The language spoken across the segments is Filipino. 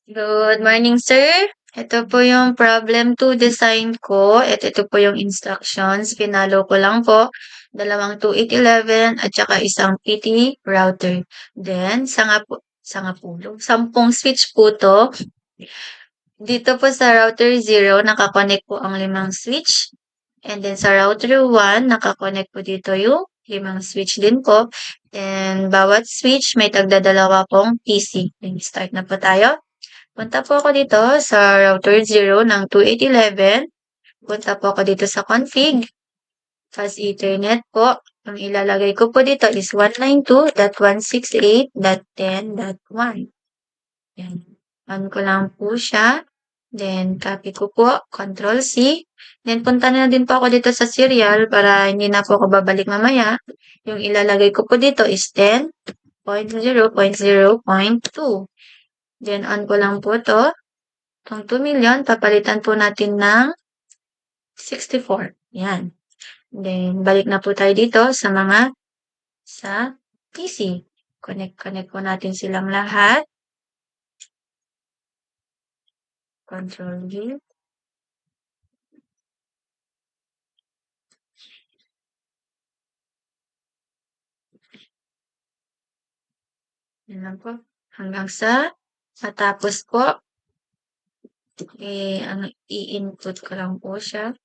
Good morning, sir. Ito po yung problem 2 design ko. Ito po yung instructions. Pinalo ko lang po. Dalawang 2811 at saka isang PT router. Then, sangapulo. 10 switch po to. Dito po sa router 0, nakakonect po ang 5 switch. And then sa router 1, nakakonect po dito yung 5 switch din po. And bawat switch may tagdadalawa pong PC. Then, start na po tayo. Punta po ako dito sa router 0 ng 2811. Punta po ako dito sa config. Fast Ethernet po. Ang ilalagay ko po dito is 192.168.10.1. Yan. On ko lang po siya. Then, copy ko po. Control C. Then, punta na din po ako dito sa serial para hindi na po ako babalik mamaya. Yung ilalagay ko po dito is 10.0.0.2. Then, on ko lang po to. Itong 2 million, papalitan po natin ng 64. Yan. Then, balik na po tayo dito sa PC. Connect po natin silang lahat. Control V. Yan lang po. Hanggang sa matapos po, i-input ko lang po siya.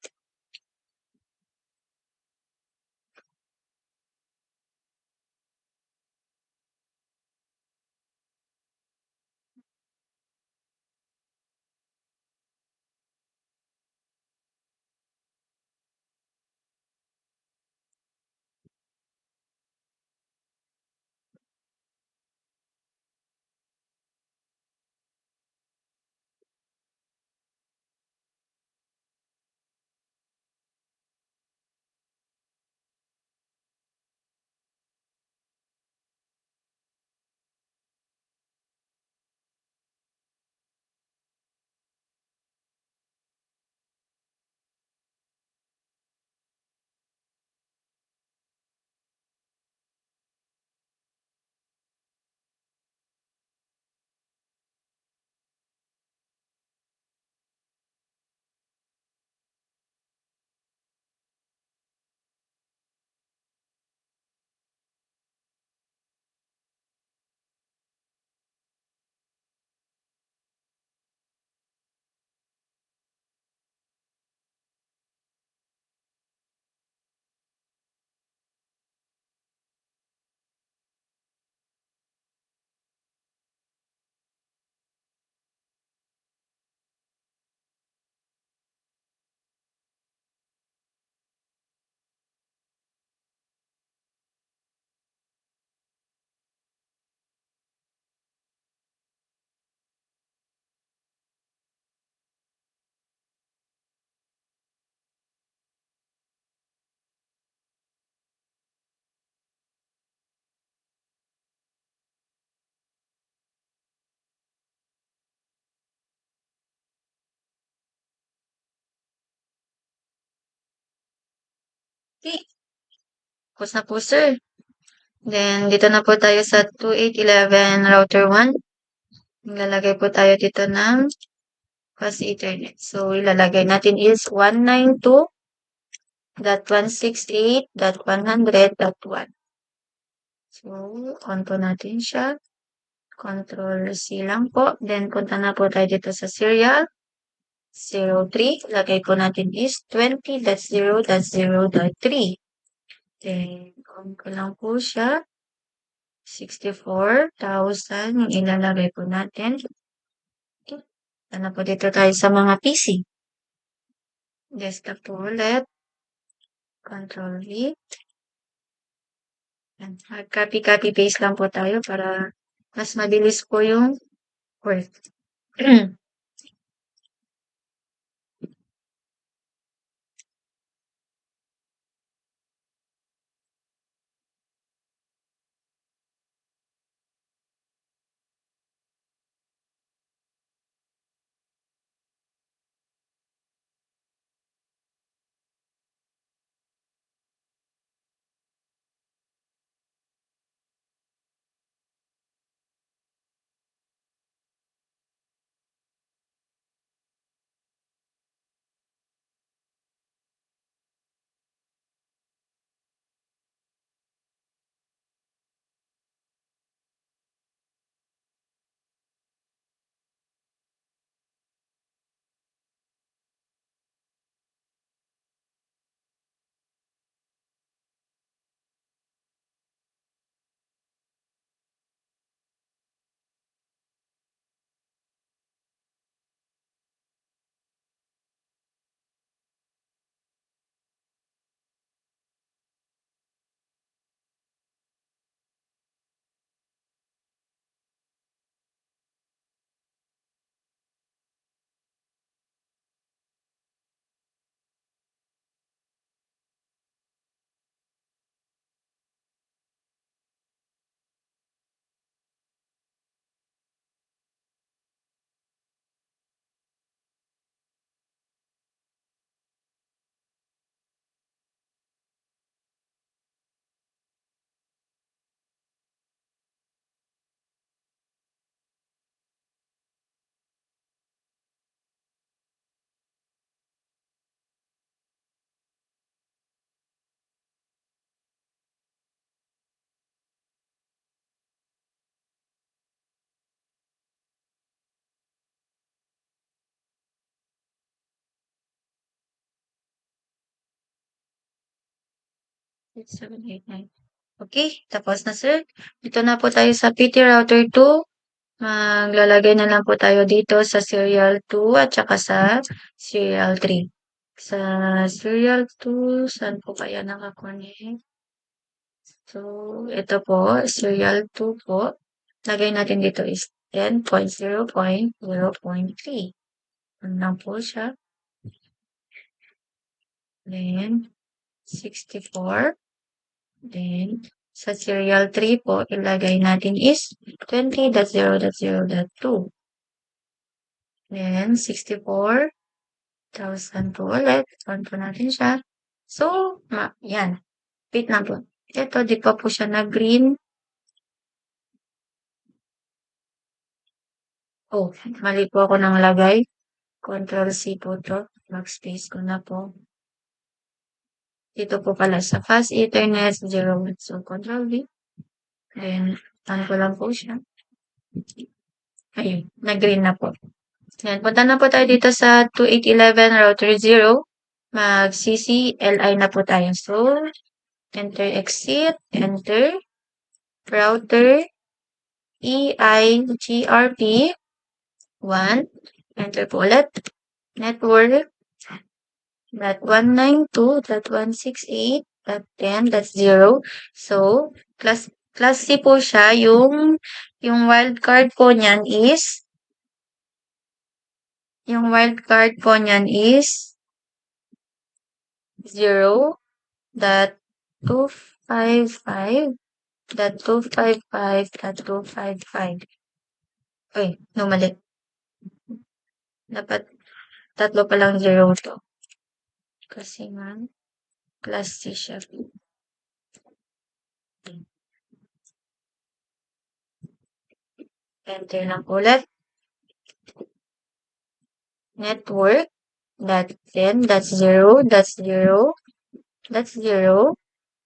Okay. Tapos na po, sir. Then, dito na po tayo sa 2811 router 1. Ilalagay po tayo dito ng Fast Ethernet. So, ilalagay natin is 192.168.100.1. So, on po natin siya. Control C lang po. Then, punta na po tayo dito sa serial. 03. Lagay po natin is 20.0.0.3. Then, on ko lang po siya. 64,000 yung ilalagay po natin. Ano po dito tayo sa mga PC. Desktop po ulit. Control V. Copy paste lang po tayo para mas mabilis po yung work. 789. Okay, tapos na sir. Dito na po tayo sa PT router 2. Maglalagay na lang po tayo dito sa serial 2 at saka sa serial 3. Sa serial 2, saan po kaya nakakonect? So, ito po, serial 2 po. Lagay natin dito is 10.0.0.3. Ano lang po siya. Then, 64. Then, sa serial 3 po, ilagay natin is 20.0.0.2. Then, 64,000 po ulit. On po natin siya. So, yan. Wait lang po. Ito, di pa po siya na green. Oh, mali po ako nang lagay. Control C po to. Backspace ko na po. Dito po pala sa fast ethernet 0. So, Control V. Then, on ko lang po siya. Ayun, na-green na po. Yan, punta na po tayo dito sa 2811 router 0. Mag-CCLI na po tayo. So, enter exit, enter, router, EIGRP, 1, enter po ulit, network, .192.168.10.0. So, class C po siya, yung wildcard po niyan is, yung wildcard po niyan is 0.255.255.255. Uy, mali. Dapat tatlo palang 0 to. Kasi nga, class C siya. Enter lang ulit. Network. That's 0. That's 0. That's 0.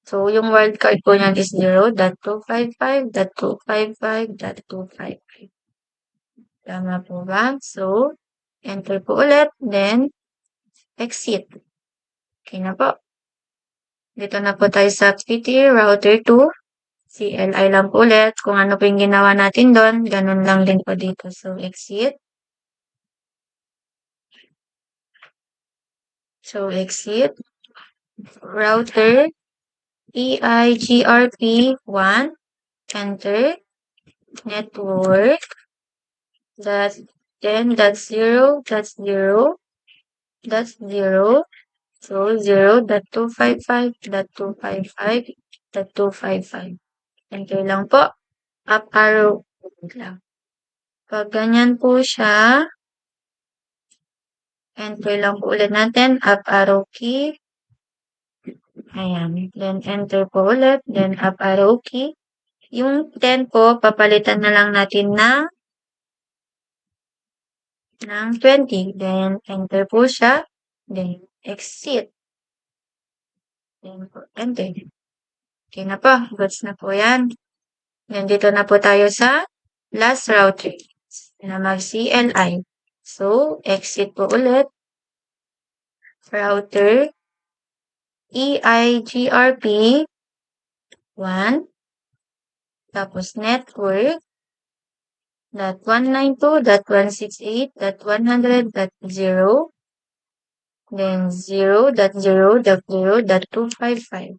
So, yung wildcard po niyan is 0.255.255.255. Tama po ba? So, enter po ulit. Then, exit. Okay na po. Dito na po tayo sa PT router 2. CLI lang po ulit. Kung ano po yung ginawa natin doon, ganun lang din po dito. So, exit. So, exit. Router. EIGRP 1. Enter. Network. That's 10. That's 0. That's 0. That's 0. So, 0.255.255.255. Enter lang po. Up arrow lang. Pag ganyan po siya, enter lang po ulit natin. Up arrow key. Ayan. Then, enter po ulit. Then, up arrow key. Yung 10 po, papalitan na lang natin ng 20. Then, enter po siya. Then, exit. Then, enter. Okay na po. Goods na po yan. Then, dito na po tayo sa last router na mag-CLI. So, exit po ulit. Router EIGRP 1. Tapos network .192.168.100.0. Then 0.0.0.255.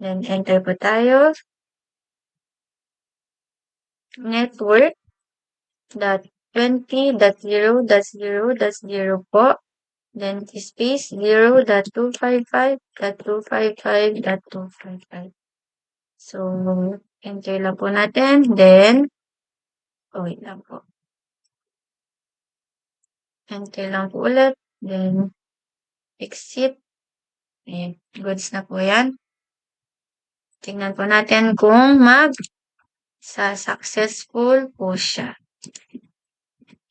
Then enter po tayo. Network .20.0.0.0 po. Then space 0.255.255.255. So, enter lang po natin. Then, wait lang po. Enter lang po ulit. Then, exit. Ayan, goods na po yan. Tingnan po natin kung successful po siya.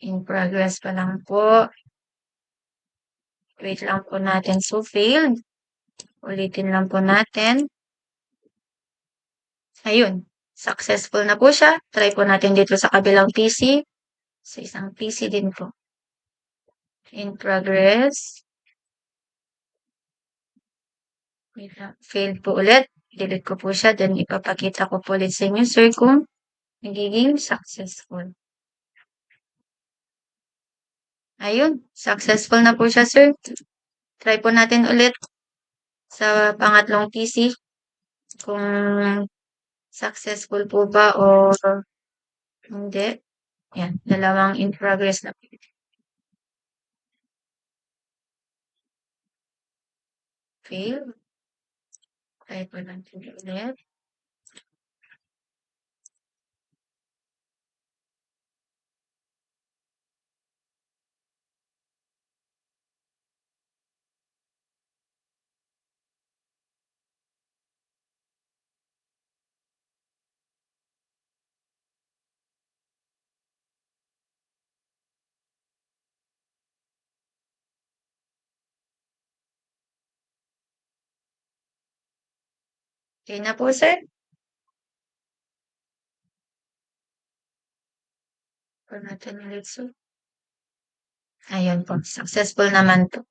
In progress pa lang po. Wait lang po natin. So, failed. Ulitin lang po natin. Ayun. Successful na po siya. Try po natin dito sa kabilang PC. Sa isang PC din po. In progress. Wait lang, failed po ulit. Delete ko po siya, then ipapakita ko po ulit sa inyo, sir, kung nagiging successful. Ayun, successful na po siya, sir. Try po natin ulit sa pangatlong PC kung successful po ba o hindi. Yan, dalawang in progress na po. Fail. Try po natin ulit. Okay na po, sir. Po natin ulit, sir. Ayun po, successful naman po.